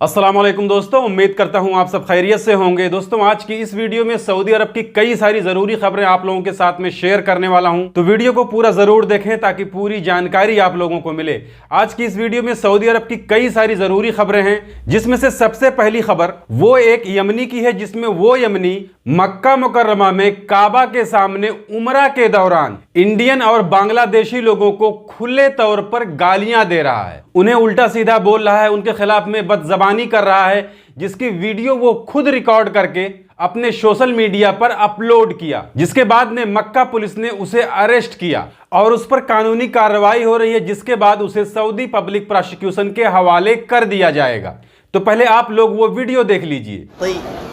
अस्सलाम वालेकुम दोस्तों, उम्मीद करता हूं आप सब खैरियत से होंगे। दोस्तों आज की इस वीडियो में सऊदी अरब की कई सारी ज़रूरी खबरें आप लोगों के साथ में शेयर करने वाला हूं, तो वीडियो को पूरा ज़रूर देखें ताकि पूरी जानकारी आप लोगों को मिले। आज की इस वीडियो में सऊदी अरब की कई सारी ज़रूरी खबरें हैं, जिसमें से सबसे पहली खबर वो एक यमनी की है, जिसमें वो यमनी मक्का मुकर्रमा में काबा के सामने उमरा के दौरान इंडियन और बांग्लादेशी लोगों को खुले तौर पर गालियां दे रहा है, उन्हें उल्टा सीधा बोल रहा है, उनके खिलाफ में बदजबानी कर रहा है, जिसकी वीडियो वो खुद रिकॉर्ड करके अपने सोशल मीडिया पर अपलोड किया, जिसके बाद में मक्का पुलिस ने उसे अरेस्ट किया और उस पर कानूनी कार्रवाई हो रही है, जिसके बाद उसे सऊदी पब्लिक प्रोसिक्यूशन के हवाले कर दिया जाएगा। तो पहले आप लोग वो वीडियो देख लीजिए।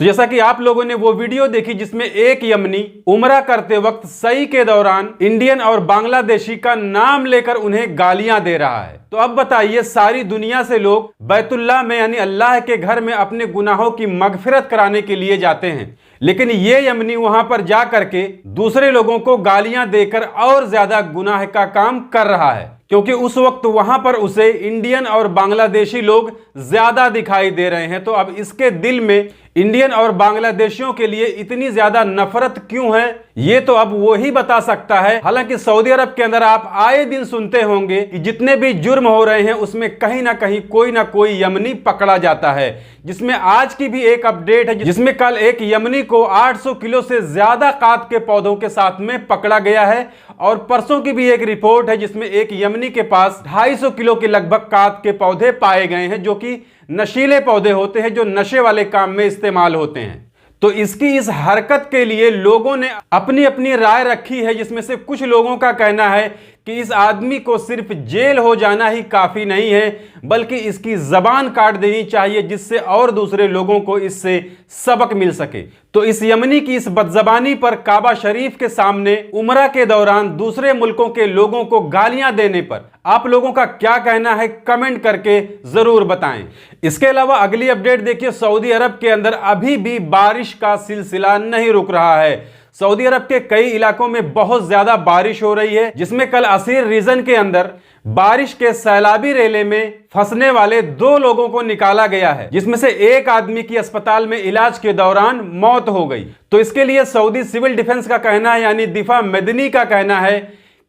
तो जैसा कि आप लोगों ने वो वीडियो देखी जिसमें एक यमनी उमरा करते वक्त सही के दौरान इंडियन और बांग्लादेशी का नाम लेकर उन्हें गालियां दे रहा है। तो अब बताइए, सारी दुनिया से लोग बैतुल्लाह में यानी अल्लाह के घर में अपने गुनाहों की मगफिरत कराने के लिए जाते हैं, लेकिन ये यमनी वहां पर जा करके दूसरे लोगों को गालियां देकर और ज्यादा गुनाह का काम कर रहा है, क्योंकि उस वक्त वहां पर उसे इंडियन और बांग्लादेशी लोग ज्यादा दिखाई दे रहे हैं। तो अब इसके दिल में इंडियन और बांग्लादेशियों के लिए इतनी ज्यादा नफरत क्यों है, ये तो अब वो ही बता सकता है। हालांकि सऊदी अरब के अंदर आप आए दिन सुनते होंगे कि जितने भी जुर्म हो रहे हैं उसमें कहीं ना कहीं कोई ना कोई यमनी पकड़ा जाता है, जिसमें आज की भी एक अपडेट है, जिसमें कल एक यमनी को 800 किलो से ज्यादा काद के पौधों के साथ में पकड़ा गया है, और परसों की भी एक रिपोर्ट है जिसमें एक यमनी के पास 250 किलो के लगभग काद के पौधे पाए गए हैं, जो कि नशीले पौधे होते हैं, जो नशे वाले काम में इस्तेमाल होते हैं। तो इसकी इस हरकत के लिए लोगों ने अपनी अपनी राय रखी है, जिसमें से कुछ लोगों का कहना है कि इस आदमी को सिर्फ जेल हो जाना ही काफी नहीं है, बल्कि इसकी जबान काट देनी चाहिए, जिससे और दूसरे लोगों को इससे सबक मिल सके। तो इस यमनी की इस बदजबानी पर काबा शरीफ के सामने उमरा के दौरान दूसरे मुल्कों के लोगों को गालियां देने पर आप लोगों का क्या कहना है, कमेंट करके जरूर बताएं। इसके अलावा अगली अपडेट देखिए, सऊदी अरब के अंदर अभी भी बारिश का सिलसिला नहीं रुक रहा है। सऊदी अरब के कई इलाकों में बहुत ज्यादा बारिश हो रही है, जिसमें कल असीर रीजन के अंदर बारिश के सैलाबी रेले में फंसने वाले 2 लोगों को निकाला गया है, जिसमें से एक आदमी की अस्पताल में इलाज के दौरान मौत हो गई। तो इसके लिए सऊदी सिविल डिफेंस का कहना है, यानी दिफा मदनी का कहना है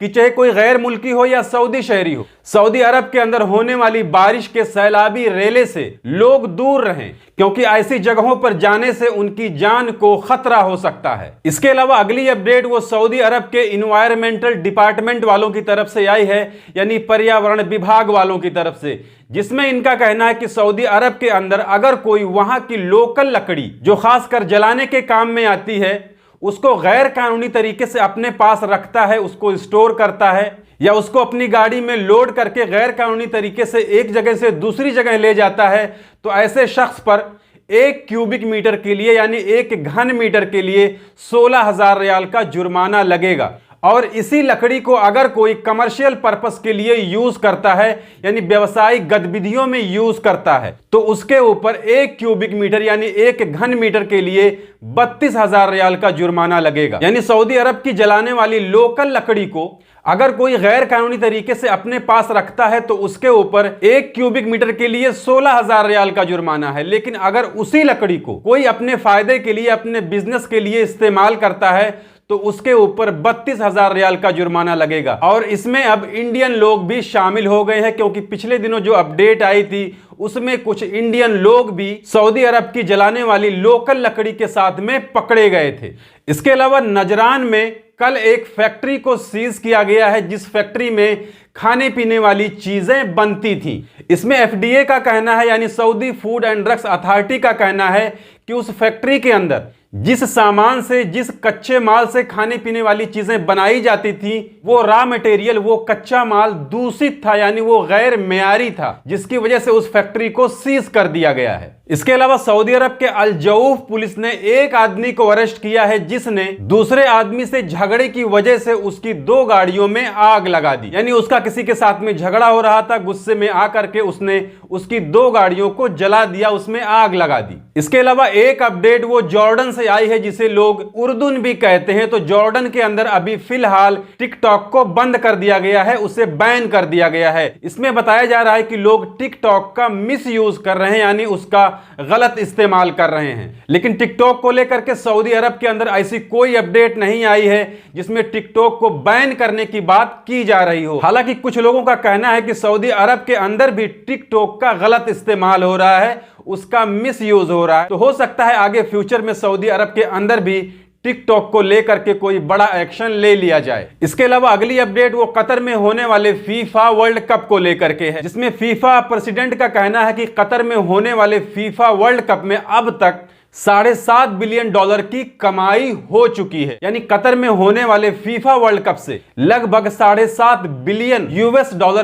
कि चाहे कोई गैर मुल्की हो या सऊदी शहरी हो, सऊदी अरब के अंदर होने वाली बारिश के सैलाबी रेले से लोग दूर रहें, क्योंकि ऐसी जगहों पर जाने से उनकी जान को खतरा हो सकता है। इसके अलावा अगली अपडेट वो सऊदी अरब के इन्वायरमेंटल डिपार्टमेंट वालों की तरफ से आई है, यानी पर्यावरण विभाग वालों की तरफ से, जिसमें इनका कहना है कि सऊदी अरब के अंदर अगर कोई वहां की लोकल लकड़ी जो खासकर जलाने के काम में आती है उसको गैर कानूनी तरीके से अपने पास रखता है, उसको स्टोर करता है, या उसको अपनी गाड़ी में लोड करके गैर कानूनी तरीके से एक जगह से दूसरी जगह ले जाता है, तो ऐसे शख्स पर 1 क्यूबिक मीटर के लिए यानी 1 घन मीटर के लिए 16,000 रियाल का जुर्माना लगेगा। और इसी लकड़ी को अगर कोई कमर्शियल पर्पस के लिए यूज करता है, यानी व्यवसायिक गतिविधियों में यूज करता है, तो उसके ऊपर 1 क्यूबिक मीटर यानी 1 घन मीटर के लिए 32,000 रियाल का जुर्माना लगेगा। यानी सऊदी अरब की जलाने वाली लोकल लकड़ी को अगर कोई गैर कानूनी तरीके से अपने पास रखता है तो उसके ऊपर 1 क्यूबिक मीटर के लिए 16,000 रियाल का जुर्माना है। लेकिन अगर उसी लकड़ी को कोई अपने फायदे के लिए, अपने बिजनेस के लिए इस्तेमाल करता है तो उसके ऊपर 32,000 रियाल का जुर्माना लगेगा। और इसमें अब इंडियन लोग भी शामिल हो गए हैं, क्योंकि पिछले दिनों जो अपडेट आई थी उसमें कुछ इंडियन लोग भी सऊदी अरब की जलाने वाली लोकल लकड़ी के साथ में पकड़े गए थे। इसके अलावा नजरान में कल एक फैक्ट्री को सीज किया गया है, जिस फैक्ट्री में खाने पीने वाली चीजें बनती थी। इसमें एफडीए का कहना है, यानी Saudi food and drugs authority का कहना है कि उस फैक्ट्री के अंदर जिस सामान से, जिस कच्चे माल से खाने पीने वाली चीजें बनाई जाती थी, वो रॉ मटेरियल, वो कच्चा माल दूषित था, यानी वो गैर मेयारी था, जिसकी वजह से उस फैक्ट्री को सीज कर दिया गया है। इसके अलावा सऊदी अरब के अल जऊफ पुलिस ने एक आदमी को अरेस्ट किया है जिसने दूसरे आदमी से झगड़े की वजह से उसकी 2 गाड़ियों में आग लगा दी। यानी उसका किसी के साथ में झगड़ा हो रहा था, गुस्से में आकर के उसने उसकी 2 गाड़ियों को जला दिया, उसमें आग लगा दी। इसके अलावा एक अपडेट वो जॉर्डन से आई है, जिसे लोग उर्दून भी कहते हैं। तो जॉर्डन के अंदर अभी फिलहाल टिकटॉक को बंद कर दिया गया है, उसे बैन कर दिया गया है। इसमें बताया जा रहा है कि लोग टिकटॉक का मिस यूज कर रहे हैं, यानी उसका गलत इस्तेमाल कर रहे हैं। लेकिन टिकटॉक को लेकर के सऊदी अरब के अंदर ऐसी कोई अपडेट नहीं आई है जिसमें टिकटॉक को बैन करने की बात की जा रही हो। हालांकि कुछ लोगों का कहना है कि सऊदी अरब के अंदर भी टिकटॉक का गलत इस्तेमाल हो रहा है, उसका मिस यूज हो रहा है। तो हो सकता है आगे फ्यूचर में सऊदी अरब के अंदर भी टिकटॉक को लेकर के कोई बड़ा एक्शन ले लिया जाए। इसके अलावा अगली अपडेट वो कतर में होने वाले फीफा वर्ल्ड कप को लेकर के है, जिसमें फीफा प्रेसिडेंट का कहना है कि कतर में होने वाले फीफा वर्ल्ड कप में अब तक $7.5 बिलियन की कमाई हो चुकी है। यानी कतर में होने वाले फीफा वर्ल्ड कप से लगभग $7.5 बिलियन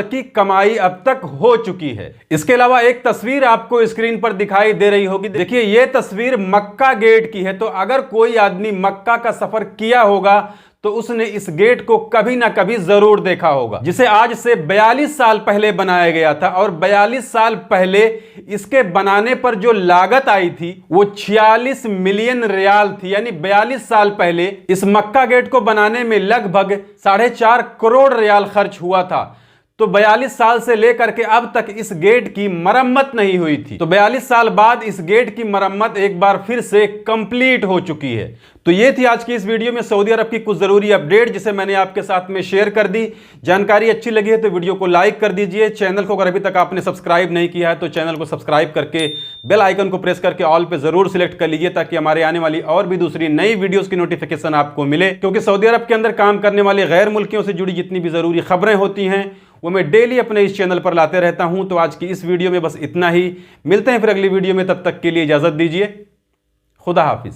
की कमाई अब तक हो चुकी है। इसके अलावा एक तस्वीर आपको स्क्रीन पर दिखाई दे रही होगी। देखिए, यह तस्वीर मक्का गेट की है। तो अगर कोई आदमी मक्का का सफर किया होगा तो उसने इस गेट को कभी ना कभी जरूर देखा होगा, जिसे आज से 42 साल पहले बनाया गया था। और 42 साल पहले इसके बनाने पर जो लागत आई थी वो 46 मिलियन रियाल थी। यानी 42 साल पहले इस मक्का गेट को बनाने में लगभग 4.5 करोड़ रियाल खर्च हुआ था। तो 42 साल से लेकर के अब तक इस गेट की मरम्मत नहीं हुई थी। तो 42 साल बाद इस गेट की मरम्मत एक बार फिर से कंप्लीट हो चुकी है। तो ये थी आज की इस वीडियो में सऊदी अरब की कुछ जरूरी अपडेट, जिसे मैंने आपके साथ में शेयर कर दी। जानकारी अच्छी लगी है तो वीडियो को लाइक कर दीजिए। चैनल को अगर अभी तक आपने सब्सक्राइब नहीं किया है तो चैनल को सब्सक्राइब करके बेल आइकन को प्रेस करके ऑल पे जरूर सिलेक्ट कर लीजिए, ताकि हमारे आने वाली और भी दूसरी नई वीडियोस की नोटिफिकेशन आपको मिले। क्योंकि सऊदी अरब के अंदर काम करने वाले गैर मुल्कियों से जुड़ी जितनी भी जरूरी खबरें होती हैं वो मैं डेली अपने इस चैनल पर लाते रहता हूं। तो आज की इस वीडियो में बस इतना ही। मिलते हैं फिर अगली वीडियो में, तब तक के लिए इजाजत दीजिए। खुदा हाफिज।